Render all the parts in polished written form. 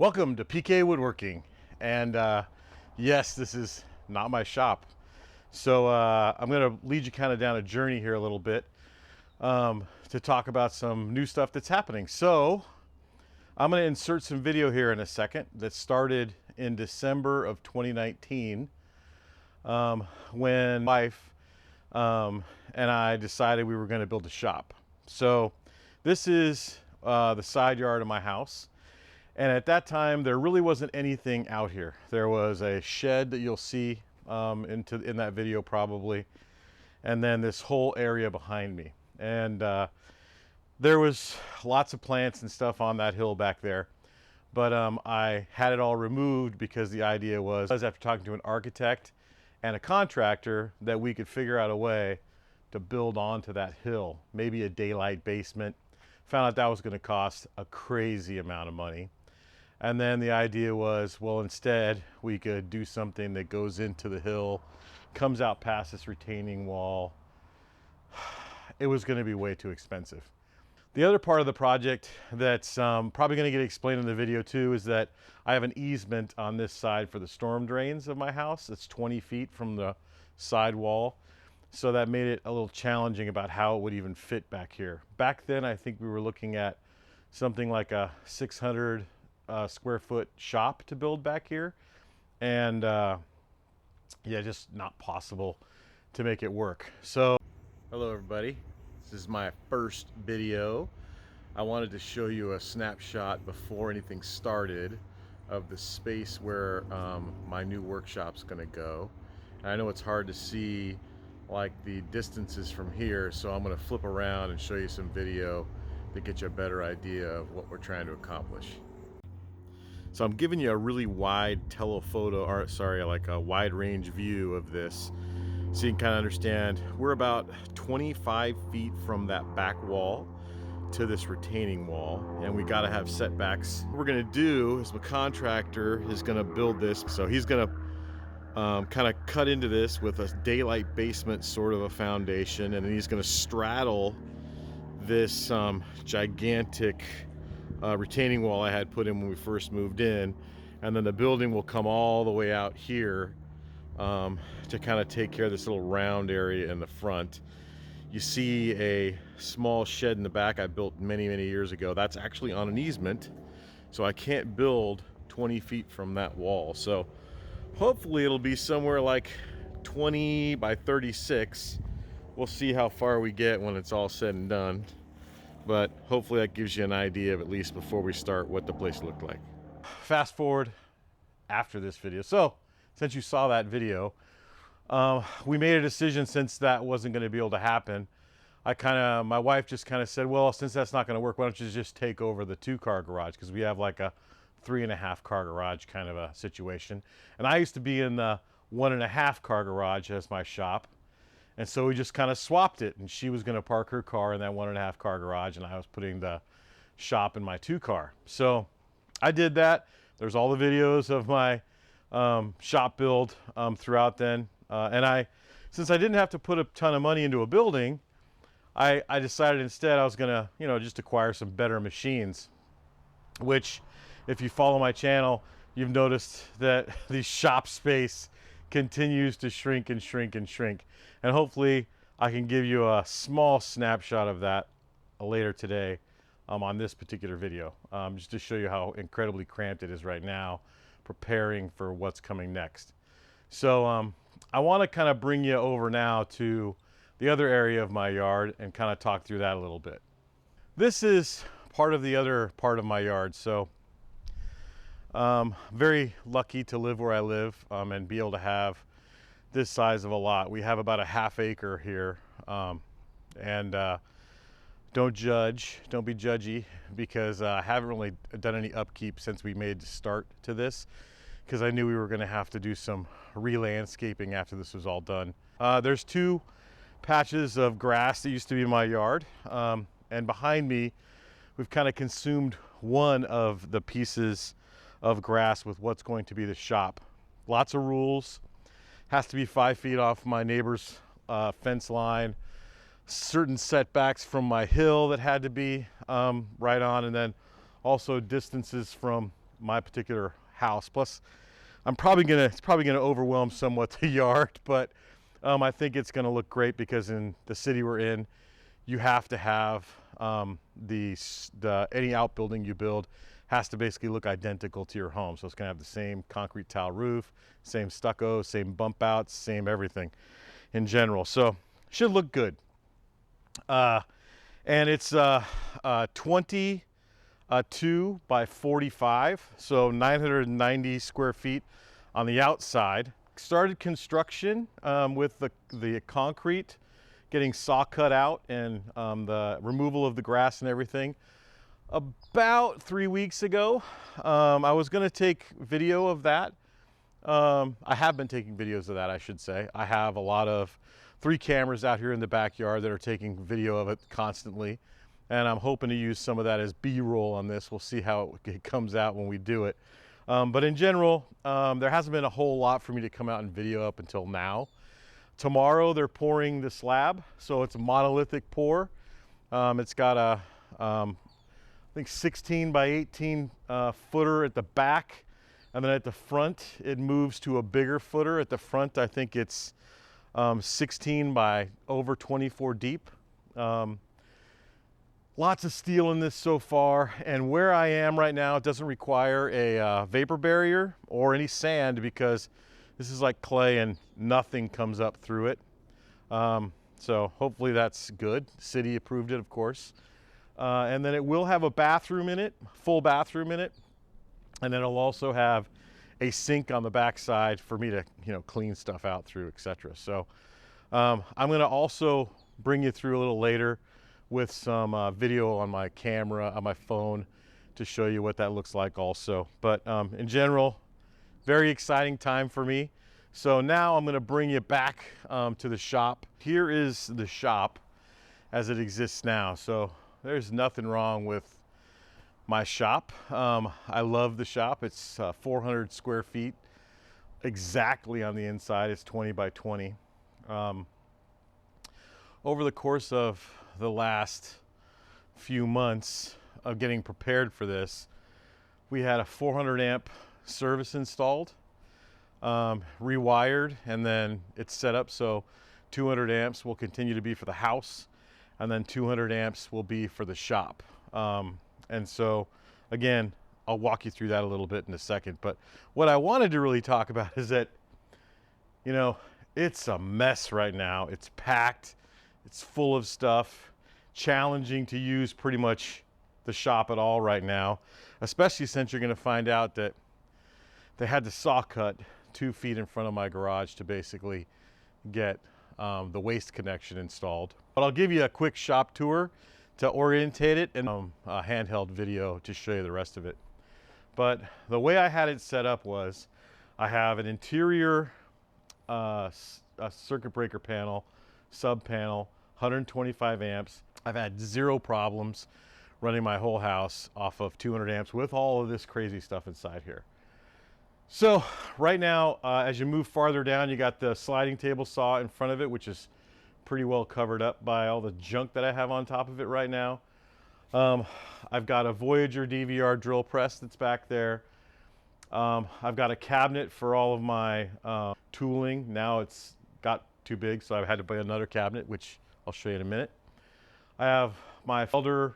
Welcome to PK Woodworking, and yes, this is not my shop. So I'm going to lead you kind of down a journey here a little bit to talk about some new stuff that's happening. So I'm going to insert some video here in a second that started in December of 2019 when my wife and I decided we were going to build a shop. So this is the side yard of my house. And at that time, there really wasn't anything out here. There was a shed that you'll see in that video probably, and then this whole area behind me. And there was lots of plants and stuff on that hill back there. But I had it all removed because the idea was, after talking to an architect and a contractor, that we could figure out a way to build onto that hill, maybe a daylight basement. Found out that was going to cost a crazy amount of money. And then the idea was, well, instead we could do something that goes into the hill, comes out past this retaining wall. It was going to be way too expensive. The other part of the project that's probably going to get explained in the video too is that I have an easement on this side for the storm drains of my house. It's 20 feet from the side wall. So that made it a little challenging about how it would even fit back here. Back then, I think we were looking at something like a 600 square foot shop to build back here, and yeah, just not possible to make it work. So hello everybody, this is my first video. I wanted to show you a snapshot before anything started of the space where my new workshop's gonna go. And I know it's hard to see like the distances from here, so I'm gonna flip around and show you some video to get you a better idea of what we're trying to accomplish. So I'm giving you a really wide telephoto, or sorry, like a wide range view of this, so you can kind of understand. We're about 25 feet from that back wall to this retaining wall, and we got to have setbacks. What we're going to do is the contractor is going to build this, so he's going to kind of cut into this with a daylight basement sort of a foundation, and then he's going to straddle this gigantic retaining wall I had put in when we first moved in, and then the building will come all the way out here to kind of take care of this little round area in the front. You see a small shed in the back I built many years ago. That's actually on an easement, so I can't build 20 feet from that wall. So hopefully it'll be somewhere like 20 by 36. We'll see how far we get when it's all said and done. But hopefully that gives you an idea of, at least before we start, what the place looked like. Fast forward after this video. So since you saw that video, we made a decision, since that wasn't going to be able to happen. My wife just kind of said, well, since that's not going to work, why don't you just take over the 2-car garage? Because we have like a 3.5-car garage kind of a situation. And I used to be in the 1.5-car garage as my shop. And so we just kind of swapped it, and she was going to park her car in that 1.5-car garage, and I was putting the shop in my 2-car. So I did that. There's all the videos of my shop build throughout then. And since I didn't have to put a ton of money into a building, I decided instead I was going to, just acquire some better machines, which, if you follow my channel, you've noticed that the shop space continues to shrink and shrink and shrink. And hopefully I can give you a small snapshot of that later today on this particular video, just to show you how incredibly cramped it is right now, preparing for what's coming next. So I want to kind of bring you over now to the other area of my yard and kind of talk through that a little bit. This is part of the other part of my yard. So very lucky to live where I live and be able to have this size of a lot. We have about a ½ acre here, and don't be judgy, because I haven't really done any upkeep since we made the start to this, because I knew we were going to have to do some re-landscaping after this was all done. There's 2 patches of grass that used to be in my yard, and behind me we've kind of consumed one of the pieces of grass with what's going to be the shop. Lots of rules. Has to be 5 feet off my neighbor's fence line. Certain setbacks from my hill that had to be right on, and then also distances from my particular house. Plus, it's probably gonna overwhelm somewhat the yard, but I think it's gonna look great because in the city we're in, you have to have any outbuilding you build has to basically look identical to your home. So it's gonna have the same concrete tile roof, same stucco, same bump outs, same everything in general. So should look good. And it's 22 by 45, so 990 square feet on the outside. Started construction with the concrete getting saw cut out and the removal of the grass and everything about 3 weeks ago. I was going to take video of that. I have been taking videos of that, I should say. I have a lot of 3 cameras out here in the backyard that are taking video of it constantly, and I'm hoping to use some of that as B-roll on this. We'll see how it comes out when we do it. But in general, there hasn't been a whole lot for me to come out and video up until now. Tomorrow they're pouring the slab, so it's a monolithic pour. It's got a I think 16 by 18 footer at the back, and then at the front it moves to a bigger footer. At the front I think it's 16 by over 24 deep. Lots of steel in this so far, and where I am right now it doesn't require a vapor barrier or any sand because this is like clay and nothing comes up through it. So hopefully that's good. City approved it, of course. And then it will have a bathroom in it, full bathroom in it. And then it'll also have a sink on the back side for me to, clean stuff out through, etc. So I'm going to also bring you through a little later with some video on my camera, on my phone, to show you what that looks like also. But in general, very exciting time for me. So now I'm going to bring you back to the shop. Here is the shop as it exists now. So there's nothing wrong with my shop. I love the shop. It's 400 square feet exactly on the inside. It's 20 by 20. Over the course of the last few months of getting prepared for this, we had a 400 amp service installed, rewired, and then it's set up so 200 amps will continue to be for the house, and then 200 amps will be for the shop. And so again, I'll walk you through that a little bit in a second. But what I wanted to really talk about is that, it's a mess right now. It's packed, it's full of stuff, challenging to use pretty much the shop at all right now, especially since you're going to find out that they had to saw cut 2 feet in front of my garage to basically get the waste connection installed. But I'll give you a quick shop tour to orientate it and a handheld video to show you the rest of it. But the way I had it set up was I have an interior a circuit breaker panel, sub panel, 125 amps. I've had 0 problems running my whole house off of 200 amps with all of this crazy stuff inside here. So right now, as you move farther down, you got the sliding table saw in front of it, which is pretty well covered up by all the junk that I have on top of it right now. I've got a Voyager DVR drill press that's back there. I've got a cabinet for all of my tooling. Now it's got too big, so I've had to buy another cabinet, which I'll show you in a minute. I have my felder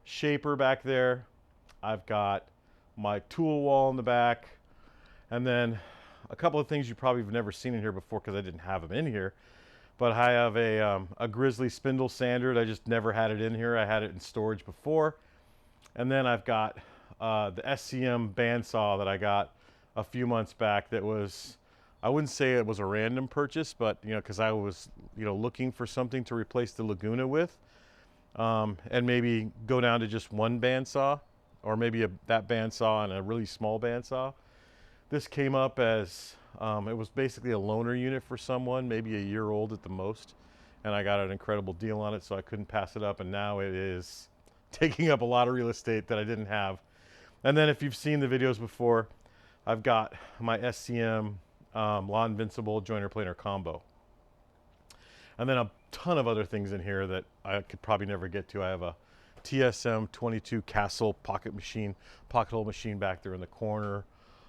shaper back there. I've got my tool wall in the back. And then a couple of things you probably have never seen in here before because I didn't have them in here. But I have a Grizzly spindle sander. I just never had it in here. I had it in storage before. And then I've got the SCM bandsaw that I got a few months back that was, I wouldn't say it was a random purchase, but because I was looking for something to replace the Laguna with, and maybe go down to just one bandsaw, or maybe that bandsaw and a really small bandsaw. This came up as it was basically a loaner unit for someone, maybe a year old at the most, and I got an incredible deal on it, so I couldn't pass it up, and now it is taking up a lot of real estate that I didn't have. And then if you've seen the videos before, I've got my SCM Law Invincible joiner planer combo. And then a ton of other things in here that I could probably never get to. I have a TSM 22 Castle pocket hole machine back there in the corner.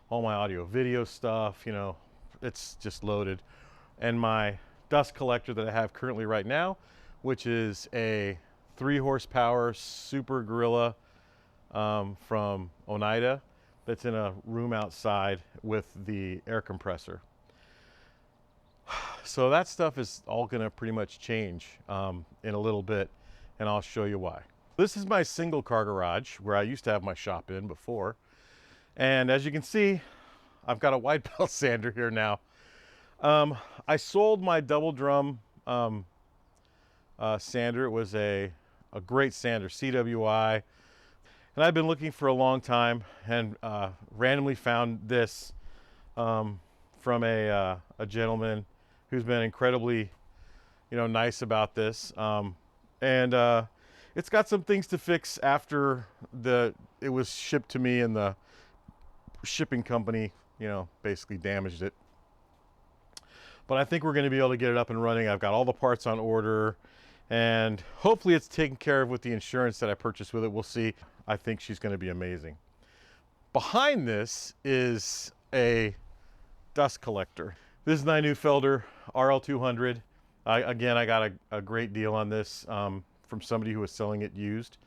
All my audio video stuff, you know, it's just loaded. And my dust collector that I have currently right now, which is a 3 horsepower Super Gorilla from Oneida, that's in a room outside with the air compressor. So that stuff is all gonna pretty much change in a little bit, and I'll show you why. This is my single car garage where I used to have my shop in before. And as you can see, I've got a wide belt sander here now. I sold my double drum sander. It was a great sander, CWI. And I've been looking for a long time and randomly found this from a gentleman who's been incredibly, you know, nice about this. It's got some things to fix after it was shipped to me and the shipping company, you know, basically damaged it. But I think we're going to be able to get it up and running. I've got all the parts on order, and hopefully it's taken care of with the insurance that I purchased with it. We'll see. I think she's going to be amazing. Behind this is a dust collector. This is my new Felder RL200. Again, I got a great deal on this from somebody who was selling it used.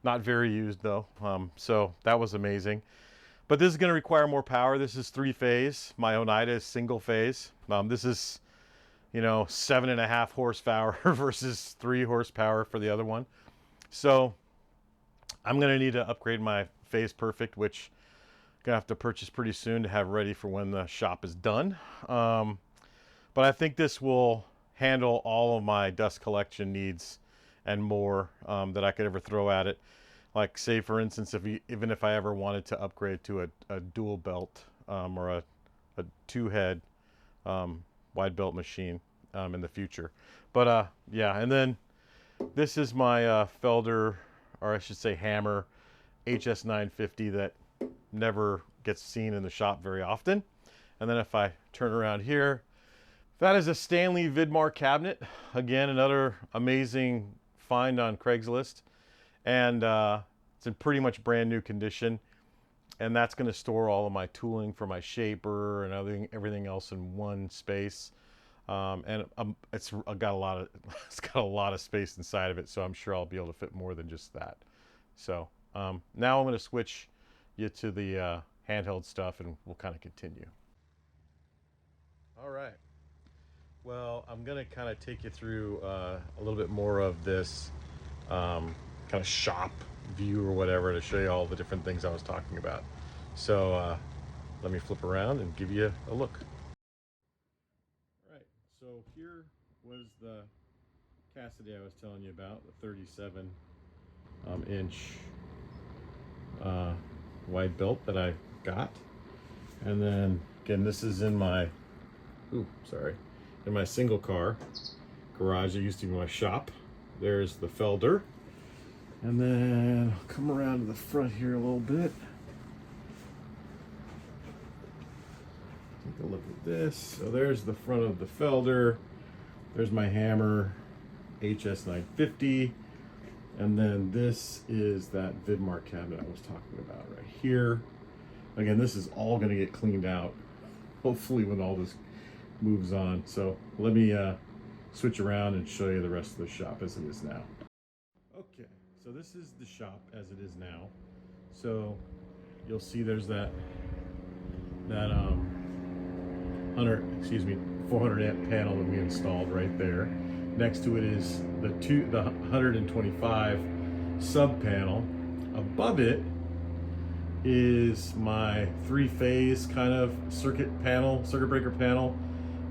Not very used though, so that was amazing. But this is going to require more power. This is 3-phase. My Oneida is single phase. This is, you know, 7.5 horsepower versus 3 horsepower for the other one. So I'm going to need to upgrade my Phase Perfect, which I'm going to have to purchase pretty soon to have ready for when the shop is done. But I think this will handle all of my dust collection needs and more that I could ever throw at it. Like, say for instance, even if I ever wanted to upgrade to a dual belt or a 2-head wide belt machine in the future. But yeah, and then this is my Felder, or I should say Hammer, HS950 that never gets seen in the shop very often. And then if I turn around here, that is a Stanley Vidmar cabinet. Again, another amazing find on Craigslist. And it's in pretty much brand new condition. And that's going to store all of my tooling for my shaper and everything else in one space. It's got a lot of space inside of it, so I'm sure I'll be able to fit more than just that. So now I'm going to switch you to the handheld stuff, and we'll kind of continue. All right. Well, I'm going to kind of take you through a little bit more of this kind of shop view or whatever to show you all the different things I was talking about. So let me flip around and give you a look. All right, so here was the Cassidy I was telling you about, the 37 inch wide belt that I got. And then again, this is in my in my single car garage. It used to be my shop. There's the Felder. And then I'll come around to the front here a little bit. Take a look at this. So there's the front of the Felder. There's my Hammer HS950. And then this is that Vidmar cabinet I was talking about right here. Again, this is all going to get cleaned out, hopefully, when all this moves on. So let me switch around and show you the rest of the shop as it is now. Okay, so this is the shop as it is now. So you'll see there's that 400 amp panel that we installed right there. Next to it is the 125 sub panel. Above it is my 3-phase kind of circuit breaker panel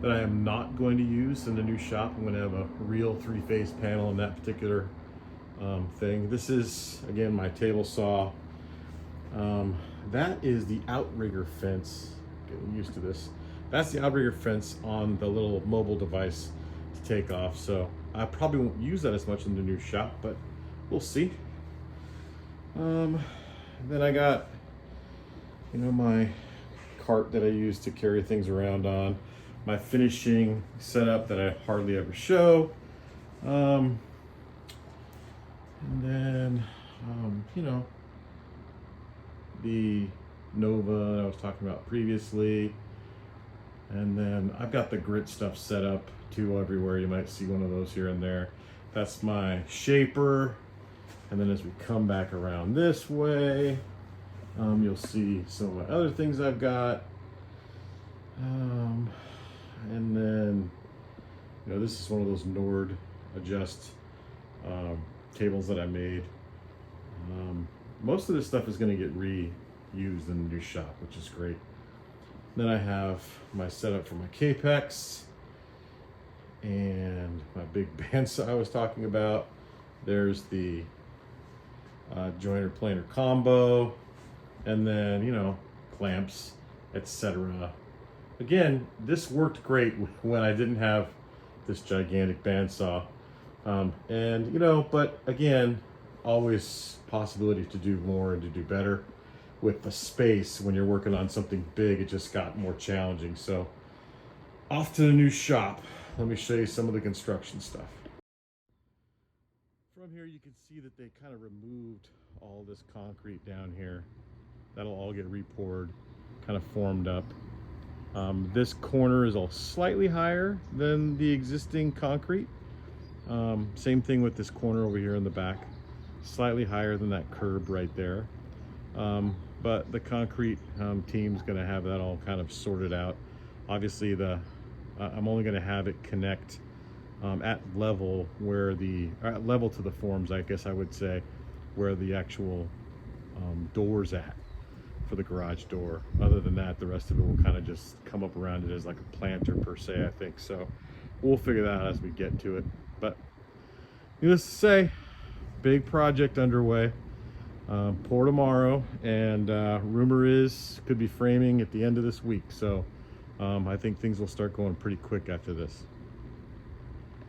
that I am not going to use in the new shop. I'm going to have a real 3-phase panel in that particular thing. This is, again, my table saw. That is the outrigger fence. Getting used to this. That's the outrigger fence on the little mobile device to take off. So I probably won't use that as much in the new shop, but we'll see. Then I got, my cart that I use to carry things around on. My finishing setup that I hardly ever show. And then, you know, the Nova that I was talking about previously. And then I've got the grit stuff set up too everywhere. You might see one of those here and there. That's my shaper. And then as we come back around this way, you'll see some of my other things I've got. And then, you know, this is one of those Nord adjust tables that I made. Most of this stuff is going to get reused in the new shop, which is great. Then I have my setup for my Capex and my big bandsaw I was talking about. There's the joiner planer combo, and then, you know, clamps, etc. Again, this worked great when I didn't have this gigantic bandsaw. And, you know, but again, always possibility to do more and to do better. With the space, when you're working on something big, it just got more challenging. So off to the new shop. Let me show you some of the construction stuff. From here you can see that they kind of removed all this concrete down here. That'll all get repoured, kind of formed up. This corner is all slightly higher than the existing concrete. Same thing with this corner over here in the back. Slightly higher than that curb right there. But the concrete team's going to have that all kind of sorted out. Obviously, I'm only going to have it connect at level where level to the forms, I guess I would say, where the actual door's at for the garage door. Other than that, the rest of it will kind of just come up around it as like a planter per se, I think. So we'll figure that out as we get to it. But needless to say, big project underway. Pour tomorrow, and rumor is could be framing at the end of this week. So I think things will start going pretty quick after this.